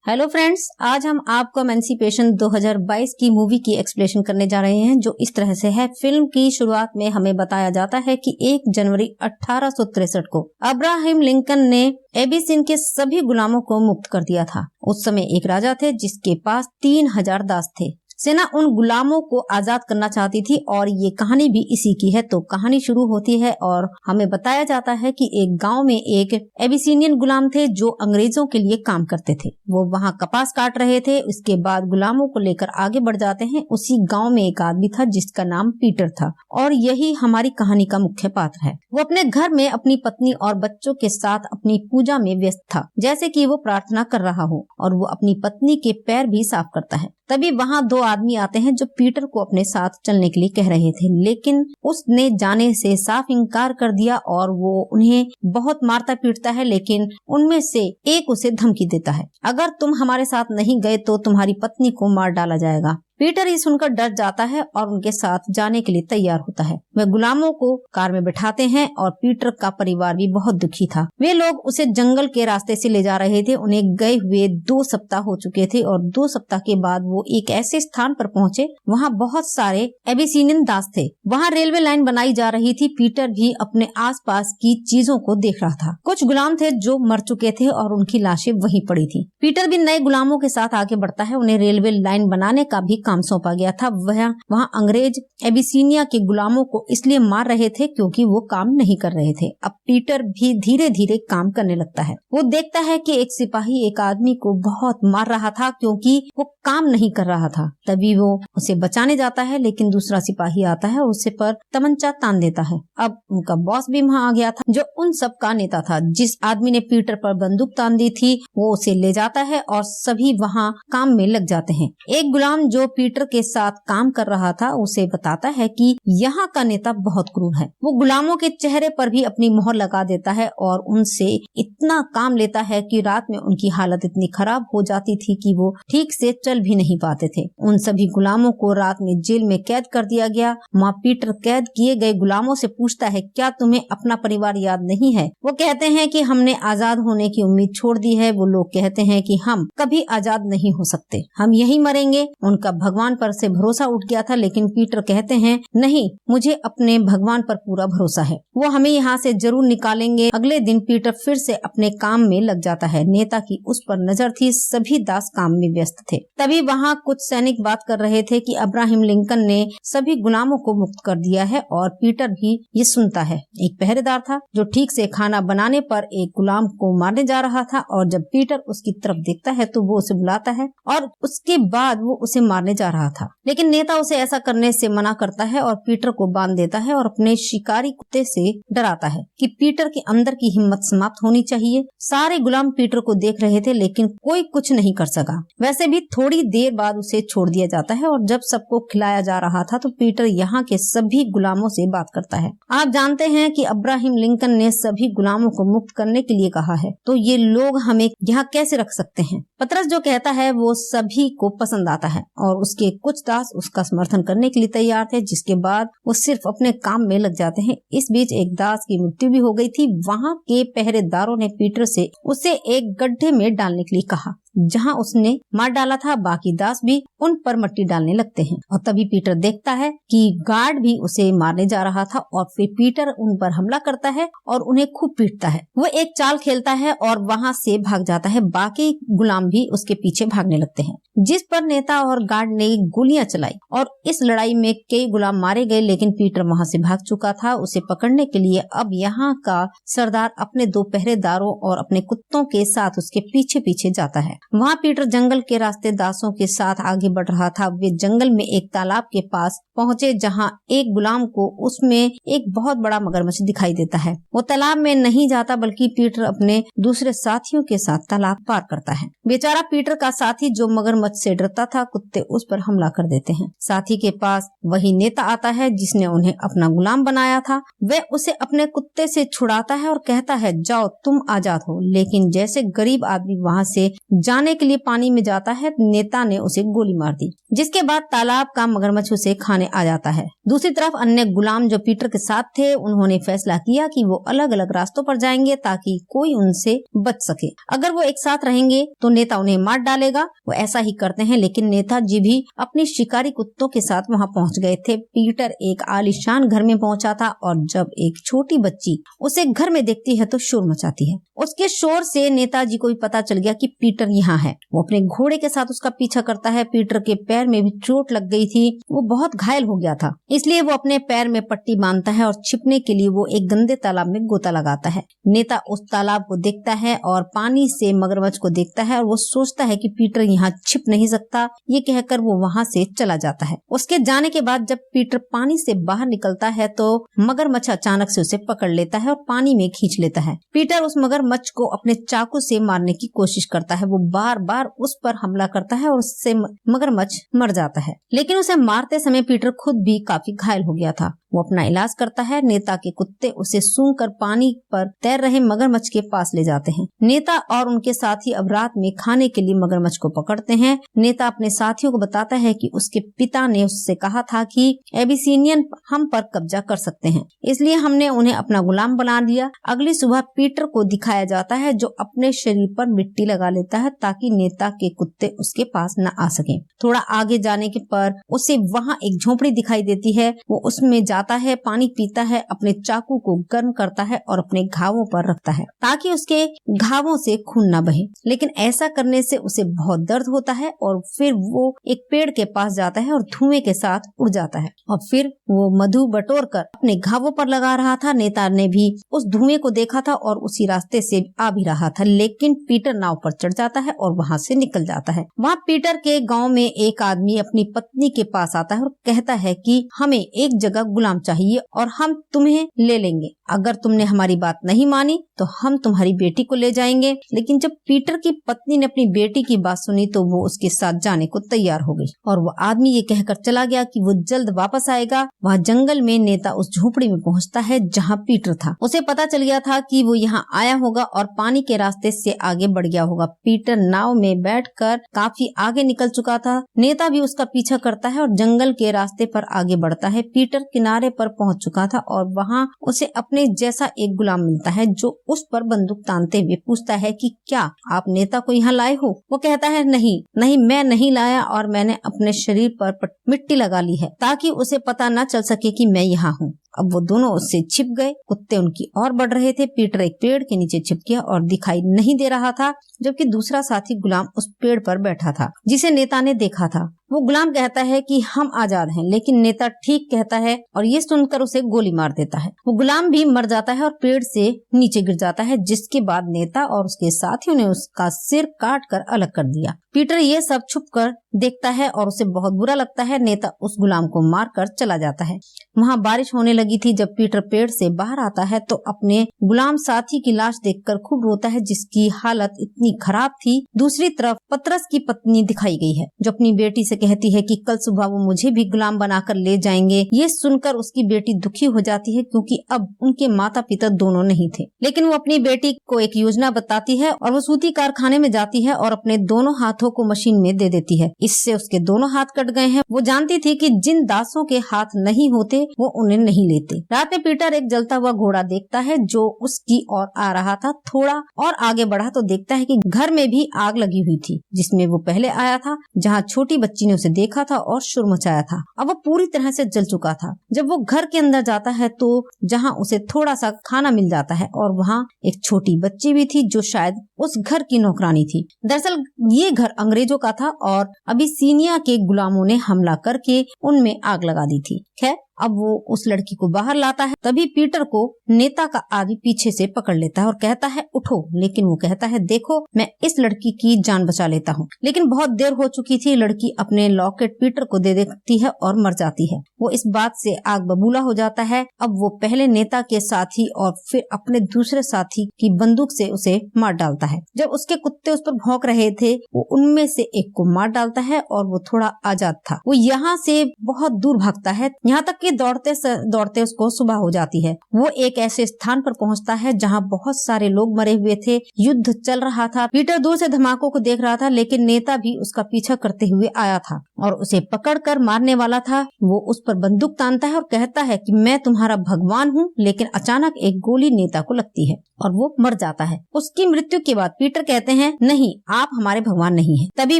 Hello friends, आज हम आपको एमेंसिपेशन 2022 की मूवी की एक्सप्लेनेशन करने जा रहे हैं, जो इस तरह से है। फिल्म की शुरुआत में हमें बताया जाता है कि 1 जनवरी 1863 को अब्राहम लिंकन ने एबिसिन के सभी गुलामों को मुक्त कर दिया था। उस समय एक राजा थे जिसके पास 3000 दास थे। सेना उन गुलामों को आजाद करना चाहती थी और ये कहानी भी इसी की है। तो कहानी शुरू होती है और हमें बताया जाता है कि एक गांव में एक एबिसिनियन गुलाम थे जो अंग्रेजों के लिए काम करते थे। वो वहां कपास काट रहे थे। उसके बाद गुलामों को लेकर आगे बढ़ जाते हैं। उसी गांव में एक आदमी था जिसका नाम पीटर था और यही हमारी कहानी का मुख्य पात्र है। वो अपने घर में अपनी पत्नी और बच्चों के साथ अपनी पूजा में व्यस्त था, जैसे कि वो प्रार्थना कर रहा हो, और वो अपनी पत्नी के पैर भी साफ करता है। तभी वहाँ 2 आदमी आते हैं जो पीटर को अपने साथ चलने के लिए कह रहे थे, लेकिन उसने जाने से साफ इनकार कर दिया और वो उन्हें बहुत मारता पीटता है। लेकिन उनमें से एक उसे धमकी देता है, अगर तुम हमारे साथ नहीं गए तो तुम्हारी पत्नी को मार डाला जाएगा। पीटर ये सुनकर डर जाता है और उनके साथ जाने के लिए तैयार होता है। वे गुलामों को कार में बिठाते हैं और पीटर का परिवार भी बहुत दुखी था। वे लोग उसे जंगल के रास्ते से ले जा रहे थे। उन्हें गए हुए 2 सप्ताह हो चुके थे और 2 सप्ताह के बाद वो एक ऐसे स्थान पर पहुंचे, वहाँ बहुत सारे एबिसिनियन दास थे। वहाँ रेलवे लाइन बनाई जा रही थी। पीटर भी अपने आसपास की चीजों को देख रहा था। कुछ गुलाम थे जो मर चुके थे और उनकी लाशें वहीं पड़ी थी। पीटर भी नए गुलामों के साथ आगे बढ़ता है। उन्हें रेलवे लाइन बनाने का भी काम सौंपा गया था। वहाँ अंग्रेज एबिसिनिया के गुलामों को इसलिए मार रहे थे क्योंकि वो काम नहीं कर रहे थे। अब पीटर भी धीरे धीरे काम करने लगता है। वो देखता है कि एक सिपाही एक आदमी को बहुत मार रहा था क्योंकि वो काम नहीं कर रहा था। तभी वो उसे बचाने जाता है, लेकिन दूसरा सिपाही आता है और उसे पर तमंचा तान देता है। अब उनका बॉस भी वहाँ आ गया था, जो उन सब का नेता था। जिस आदमी ने पीटर पर बंदूक तान दी थी वो उसे ले जाता है और सभी वहाँ काम में लग जाते हैं। एक गुलाम जो पीटर के साथ काम कर रहा था उसे बताता है कि यहाँ का नेता बहुत क्रूर है। वो गुलामों के चेहरे पर भी अपनी मोहर लगा देता है और उनसे इतना काम लेता है कि रात में उनकी हालत इतनी खराब हो जाती थी कि वो ठीक से चल भी नहीं पाते थे। उन सभी गुलामों को रात में जेल में कैद कर दिया गया। वहाँ पीटर कैद किए गए गुलामों से पूछता है, क्या तुम्हें अपना परिवार याद नहीं है? वो कहते हैं कि हमने आजाद होने की उम्मीद छोड़ दी है। वो लोग कहते हैं कि हम कभी आजाद नहीं हो सकते, हम यही मरेंगे। उनका भगवान पर से भरोसा उठ गया था, लेकिन पीटर कहते हैं, नहीं, मुझे अपने भगवान पर पूरा भरोसा है, वो हमें यहाँ से जरूर निकालेंगे। अगले दिन पीटर फिर से अपने काम में लग जाता है। नेता की उस पर नजर थी। सभी दास काम में व्यस्त थे। तभी वहाँ कुछ सैनिक बात कर रहे थे कि अब्राहम लिंकन ने सभी गुलामों को मुक्त कर दिया है, और पीटर भी ये सुनता है। एक पहरेदार था जो ठीक से खाना बनाने पर एक गुलाम को मारने जा रहा था, और जब पीटर उसकी तरफ देखता है तो वो उसे बुलाता है और उसके बाद वो उसे मारने जा रहा था। लेकिन नेता उसे ऐसा करने से मना करता है और पीटर को बांध देता है और अपने शिकारी कुत्ते से डराता है कि पीटर के अंदर की हिम्मत समाप्त होनी चाहिए। सारे गुलाम पीटर को देख रहे थे, लेकिन कोई कुछ नहीं कर सका। वैसे भी थोड़ी देर बाद उसे छोड़ दिया जाता है और जब सबको खिलाया जा रहा था तो पीटर यहाँ के सभी गुलामों से बात करता है। आप जानते हैं कि अब्राहम लिंकन ने सभी गुलामों को मुक्त करने के लिए कहा है, तो ये लोग हमें यहाँ कैसे रख सकते हैं? पतरस जो कहता है वो सभी को पसंद आता है और उसके कुछ दास उसका समर्थन करने के लिए तैयार थे, जिसके बाद वो सिर्फ अपने काम में लग जाते हैं। इस बीच एक दास की मृत्यु भी हो गई थी। वहाँ के पहरेदारों ने पीटर से उसे एक गड्ढे में डालने के लिए कहा जहाँ उसने मार डाला था। बाकी दास भी उन पर मिट्टी डालने लगते हैं और तभी पीटर देखता है कि गार्ड भी उसे मारने जा रहा था, और फिर पीटर उन पर हमला करता है और उन्हें खूब पीटता है। वो एक चाल खेलता है और वहाँ से भाग जाता है। बाकी गुलाम भी उसके पीछे भागने लगते हैं, जिस पर नेता और गार्ड ने गोलियां चलाई और इस लड़ाई में कई गुलाम मारे गए। लेकिन पीटर वहाँ से भाग चुका था। उसे पकड़ने के लिए अब यहाँ का सरदार अपने 2 पहरेदारों और अपने कुत्तों के साथ उसके पीछे पीछे जाता है। वहाँ पीटर जंगल के रास्ते दासों के साथ आगे बढ़ रहा था। वे जंगल में एक तालाब के पास पहुँचे जहाँ एक गुलाम को उसमें एक बहुत बड़ा मगरमच्छ दिखाई देता है। वो तालाब में नहीं जाता, बल्कि पीटर अपने दूसरे साथियों के साथ तालाब पार करता है। बेचारा पीटर का साथी जो मगरमच्छ से डरता था, कुत्ते उस पर हमला कर देते हैं। साथी के पास वही नेता आता है जिसने उन्हें अपना गुलाम बनाया था। वह उसे अपने कुत्ते से छुड़ाता है और कहता है, जाओ तुम आजाद हो। लेकिन जैसे गरीब आदमी वहाँ से जाने के लिए पानी में जाता है, नेता ने उसे गोली मार दी, जिसके बाद तालाब का मगरमच्छ उसे खाने आ जाता है। दूसरी तरफ अन्य गुलाम जो पीटर के साथ थे, उन्होंने फैसला किया कि वो अलग अलग रास्तों पर जाएंगे ताकि कोई उनसे बच सके। अगर वो एक साथ रहेंगे तो नेता उन्हें मार डालेगा। वो ऐसा ही करते हैं, लेकिन नेताजी भी अपने शिकारी कुत्तों के साथ वहाँ पहुँच गए थे। पीटर एक आलीशान घर में पहुँचा था और जब एक छोटी बच्ची उसे घर में देखती है तो शोर मचाती है। उसके शोर से नेताजी को भी पता चल गया कि पीटर यहाँ है। वो अपने घोड़े के साथ उसका पीछा करता है। पीटर के पैर में भी चोट लग गई थी, वो बहुत घायल हो गया था, इसलिए वो अपने पैर में पट्टी बांधता है और छिपने के लिए वो एक गंदे तालाब में गोता लगाता है। नेता उस तालाब को देखता है और पानी से मगरमच्छ को देखता है और वो सोचता है कि पीटर यहाँ छिप नहीं सकता। ये कहकर वो वहाँ से चला जाता है। उसके जाने के बाद जब पीटर पानी से बाहर निकलता है तो मगरमच्छ अचानक से उसे पकड़ लेता है और पानी में खींच लेता है। पीटर उस मगरमच्छ को अपने चाकू से मारने की कोशिश करता है। वो बार बार उस पर हमला करता है और उससे मगरमच्छ मर जाता है, लेकिन उसे मारते समय पीटर खुद भी काफी घायल हो गया था। वो अपना इलाज करता है। नेता के कुत्ते उसे सूंघकर पानी पर तैर रहे मगरमच्छ के पास ले जाते हैं। नेता और उनके साथी अब रात में खाने के लिए मगरमच्छ को पकड़ते हैं। नेता अपने साथियों को बताता है कि उसके पिता ने उससे कहा था कि एबिसिनियन हम पर कब्जा कर सकते हैं, इसलिए हमने उन्हें अपना गुलाम बना लिया। अगली सुबह पीटर को दिखाया जाता है जो अपने शरीर पर मिट्टी लगा लेता है ताकि नेता के कुत्ते उसके पास न आ सके। थोड़ा आगे जाने के पर उसे वहाँ एक झोपड़ी दिखाई देती है। वो उसमें जाता है, पानी पीता है, अपने चाकू को गर्म करता है और अपने घावों पर रखता है ताकि उसके घावों से खून न बहे। लेकिन ऐसा करने से उसे बहुत दर्द होता है और फिर वो एक पेड़ के पास जाता है और धुएं के साथ उड़ जाता है और फिर वो मधु बटोर कर अपने घावों पर लगा रहा था। नेता ने भी उस धुएं को देखा था और उसी रास्ते से आ भी रहा था, लेकिन पीटर नाव पर चढ़ जाता है और वहाँ से निकल जाता है। वहाँ पीटर के गाँव में एक आदमी अपनी पत्नी के पास आता है और कहता है कि हमें एक जगह गुलाम चाहिए और हम तुम्हें ले लेंगे। अगर तुमने हमारी बात नहीं मानी तो हम तुम्हारी बेटी को ले जाएंगे। लेकिन जब पीटर की पत्नी ने अपनी बेटी की बात सुनी तो वो उसके साथ जाने को तैयार हो गई और वो आदमी ये कहकर चला गया कि वो जल्द वापस आएगा। वहाँ जंगल में नेता उस झोपड़ी में पहुँचता है जहाँ पीटर था। उसे पता चल गया था कि वो यहाँ आया होगा और पानी के रास्ते से आगे बढ़ गया होगा। पीटर नाव में बैठकर काफी आगे निकल चुका था। नेता भी उसका पीछा करता है और जंगल के रास्ते पर आगे बढ़ता है। पीटर किनारे पर पहुंच चुका था और वहां उसे अपने जैसा एक गुलाम मिलता है जो उस पर बंदूक तानते हुए पूछता है कि क्या आप नेता को यहाँ लाए हो? वो कहता है नहीं, मैं नहीं लाया और मैंने अपने शरीर पर मिट्टी लगा ली है ताकि उसे पता न चल सके कि मैं यहाँ हूँ। अब वो दोनों उससे छिप गए। कुत्ते उनकी ओर बढ़ रहे थे। पीटर एक पेड़ के नीचे छिप गया और दिखाई नहीं दे रहा था, जबकि दूसरा साथी गुलाम उस पेड़ पर बैठा था जिसे नेता ने देखा था। वो गुलाम कहता है कि हम आजाद हैं, लेकिन नेता ठीक कहता है और ये सुनकर उसे गोली मार देता है। वो गुलाम भी मर जाता है और पेड़ से नीचे गिर जाता है, जिसके बाद नेता और उसके साथियों ने उसका सिर काट कर अलग कर दिया। पीटर ये सब छुप कर देखता है और उसे बहुत बुरा लगता है। नेता उस गुलाम को मार कर चला जाता है। वहाँ बारिश होने लगी थी। जब पीटर पेड़ से बाहर आता है तो अपने गुलाम साथी की लाश देखकर खूब रोता है, जिसकी हालत इतनी खराब थी। दूसरी तरफ पतरस की पत्नी दिखाई गई है जो अपनी बेटी से कहती है कि कल सुबह वो मुझे भी गुलाम बनाकर ले जाएंगे। ये सुनकर उसकी बेटी दुखी हो जाती है क्योंकि अब उनके माता पिता दोनों नहीं थे। लेकिन वो अपनी बेटी को एक योजना बताती है और वो सूती कारखाने में जाती है और अपने दोनों हाथों को मशीन में दे देती है। इससे उसके दोनों हाथ कट गए हैं। वो जानती थी कि जिन दासों के हाथ नहीं होते वो उन्हें नहीं लेते। रात में पीटर एक जलता हुआ घोड़ा देखता है जो उसकी ओर आ रहा था। थोड़ा और आगे बढ़ा तो देखता है कि घर में भी आग लगी हुई थी जिसमें वो पहले आया था, जहाँ छोटी बच्ची ने उसे देखा था और शोर मचाया था। अब वो पूरी तरह से जल चुका था। जब वो घर के अंदर जाता है तो जहाँ उसे थोड़ा सा खाना मिल जाता है और वहाँ एक छोटी बच्ची भी थी जो शायद उस घर की नौकरानी थी। दरअसल ये घर अंग्रेजों का था और अबिसिनिया के गुलामों ने हमला करके उनमें आग लगा दी थी। खैर अब वो उस लड़की को बाहर लाता है। तभी पीटर को नेता का आदमी पीछे से पकड़ लेता है और कहता है उठो, लेकिन वो कहता है देखो मैं इस लड़की की जान बचा लेता हूँ। लेकिन बहुत देर हो चुकी थी। लड़की अपने लॉकेट पीटर को दे देती है और मर जाती है। वो इस बात से आग बबूला हो जाता है। अब वो पहले नेता के साथी और फिर अपने दूसरे साथी की बंदूक से उसे मार डालता है। जब उसके कुत्ते उस पर भौंक रहे थे वो उनमें से एक को मार डालता है और वो थोड़ा आजाद था। वो यहाँ से बहुत दूर भागता है, यहाँ तक कि हालांकि दौड़ते दौड़ते उसको सुबह हो जाती है। वो एक ऐसे स्थान पर पहुंचता है जहां बहुत सारे लोग मरे हुए थे, युद्ध चल रहा था। पीटर दूर से धमाकों को देख रहा था, लेकिन नेता भी उसका पीछा करते हुए आया था और उसे पकड़कर मारने वाला था। वो उस पर बंदूक तानता है और कहता है कि मैं तुम्हारा भगवान हूँ, लेकिन अचानक एक गोली नेता को लगती है और वो मर जाता है। उसकी मृत्यु के बाद पीटर कहते हैं, नहीं, आप हमारे भगवान नहीं हैं। तभी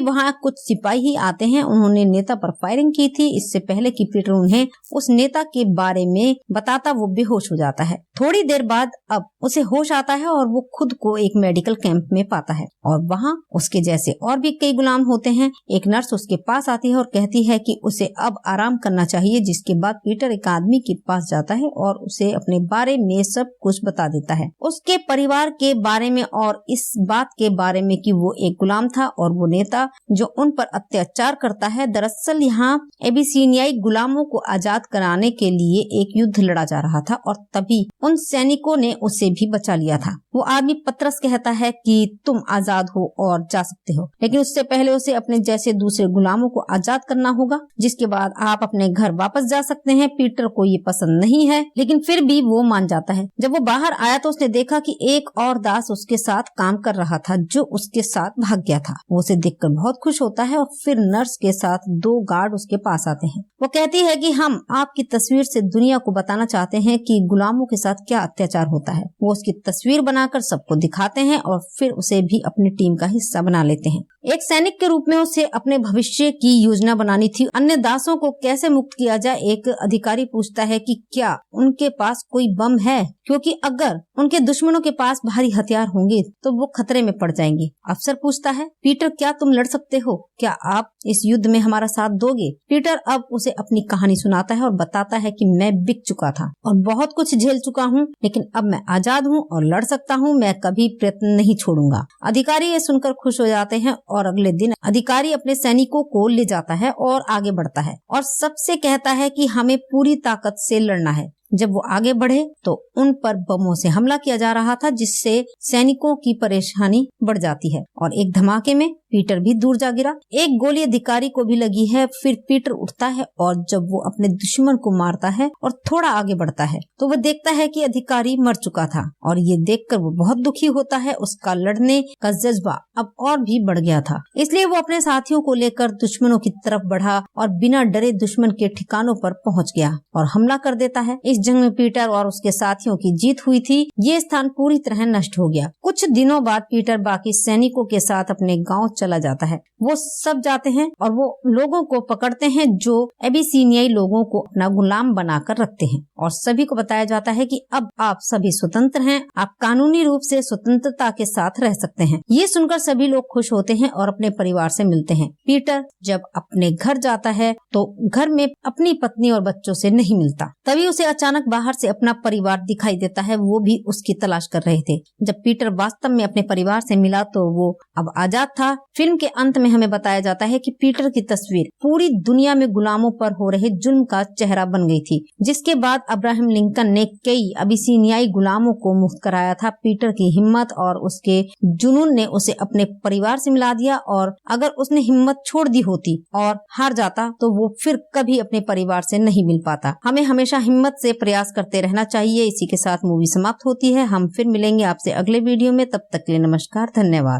वहाँ कुछ सिपाही आते हैं, उन्होंने नेता पर फायरिंग की थी। इससे पहले कि पीटर उन्हें उस नेता के बारे में बताता, वो बेहोश हो जाता है। थोड़ी देर बाद अब उसे होश आता है और वो खुद को एक मेडिकल कैंप में पाता है और वहाँ उसके जैसे और भी कई गुलाम होते हैं। एक नर्स उसके पास आती है और कहती है कि उसे अब आराम करना चाहिए, जिसके बाद पीटर एक आदमी के पास जाता है और उसे अपने बारे में सब कुछ बता देता है, उसके परिवार के बारे में और इस बात के बारे में कि वो एक गुलाम था और वो नेता जो उन पर अत्याचार करता है, दरअसल यहाँ एबिसिनियाई गुलामों को आजाद कराने के लिए एक युद्ध लड़ा जा रहा था और तभी उन सैनिकों ने उसे भी बचा लिया था। वो आदमी पतरस कहता है कि तुम आजाद हो और जा सकते हो, लेकिन उससे पहले उसे अपने जैसे दूसरे गुलामों को आजाद करना होगा, जिसके बाद आप अपने घर वापस जा सकते हैं। पीटर को ये पसंद नहीं है, लेकिन फिर भी वो मान जाता है। जब वो बाहर आया तो उसने देखा कि एक और दास उसके साथ काम कर रहा था जो उसके साथ भाग गया था। वो उसे देखकर बहुत खुश होता है और फिर नर्स के साथ 2 गार्ड उसके पास आते हैं। वो कहती है कि हम आपकी तस्वीर से दुनिया को बताना चाहते हैं कि गुलामों के साथ क्या अत्याचार होता है। वो उसकी तस्वीर बनाकर सबको दिखाते हैं और फिर उसे भी अपनी टीम का हिस्सा बना लेते हैं। एक सैनिक के रूप में उसे अपने भविष्य की योजना बनानी थी। अन्य दासों को कैसे मुक्त किया जाए। एक अधिकारी पूछता है कि क्या उनके पास कोई बम है, क्योंकि अगर उनके दुश्मनों के पास भारी हथियार होंगे तो वो खतरे में पड़ जाएंगे। अफसर पूछता है, पीटर क्या तुम लड़ सकते हो? क्या आप इस युद्ध में हमारा साथ दोगे? पीटर अब उसे अपनी कहानी सुनाता है और बताता है कि मैं बिक चुका था और बहुत कुछ झेल चुका हूँ, लेकिन अब मैं आजाद हूँ और लड़ सकता हूँ। मैं कभी प्रयत्न नहीं छोड़ूंगा। अधिकारी ये सुनकर खुश हो जाते हैं और अगले दिन अधिकारी अपने सैनिकों को ले जाता है और आगे बढ़ता है और सबसे कहता है कि हमें पूरी ताकत से लड़ना है। जब वो आगे बढ़े तो उन पर बमों से हमला किया जा रहा था, जिससे सैनिकों की परेशानी बढ़ जाती है और एक धमाके में पीटर भी दूर जा गिरा। एक गोली अधिकारी को भी लगी है। फिर पीटर उठता है और जब वो अपने दुश्मन को मारता है और थोड़ा आगे बढ़ता है तो वो देखता है कि अधिकारी मर चुका था और ये देखकर वो बहुत दुखी होता है। उसका लड़ने का जज्बा अब और भी बढ़ गया था, इसलिए वो अपने साथियों को लेकर दुश्मनों की तरफ बढ़ा और बिना डरे दुश्मन के ठिकानों पर पहुंच गया और हमला कर देता है। इस जंग में पीटर और उसके साथियों की जीत हुई थी। ये स्थान पूरी तरह नष्ट हो गया। कुछ दिनों बाद पीटर बाकी सैनिकों के साथ अपने गांव चला जाता है। वो सब जाते हैं और वो लोगों को पकड़ते हैं जो एबिसिनियाई लोगों को अपना गुलाम बनाकर रखते हैं और सभी को बताया जाता है कि अब आप सभी स्वतंत्र हैं, आप कानूनी रूप से स्वतंत्रता के साथ रह सकते हैं। ये सुनकर सभी लोग खुश होते हैं और अपने परिवार से मिलते हैं। पीटर जब अपने घर जाता है तो घर में अपनी पत्नी और बच्चों से नहीं मिलता। तभी उसे अचानक बाहर से अपना परिवार दिखाई देता है। वो भी उसकी तलाश कर रहे थे। जब पीटर वास्तव में अपने परिवार से मिला तो वो अब आजाद था। फिल्म के अंत में हमें बताया जाता है कि पीटर की तस्वीर पूरी दुनिया में गुलामों पर हो रहे जुल्म का चेहरा बन गई थी, जिसके बाद अब्राहम लिंकन ने कई अबिसिनियाई गुलामों को मुक्त कराया था। पीटर की हिम्मत और उसके जुनून ने उसे अपने परिवार से मिला दिया और अगर उसने हिम्मत छोड़ दी होती और हार जाता तो वो फिर कभी अपने परिवार से नहीं मिल पाता। हमें हमेशा हिम्मत से प्रयास करते रहना चाहिए। इसी के साथ मूवी समाप्त होती है। हम फिर मिलेंगे आपसे अगले वीडियो में। तब तक के लिए नमस्कार, धन्यवाद।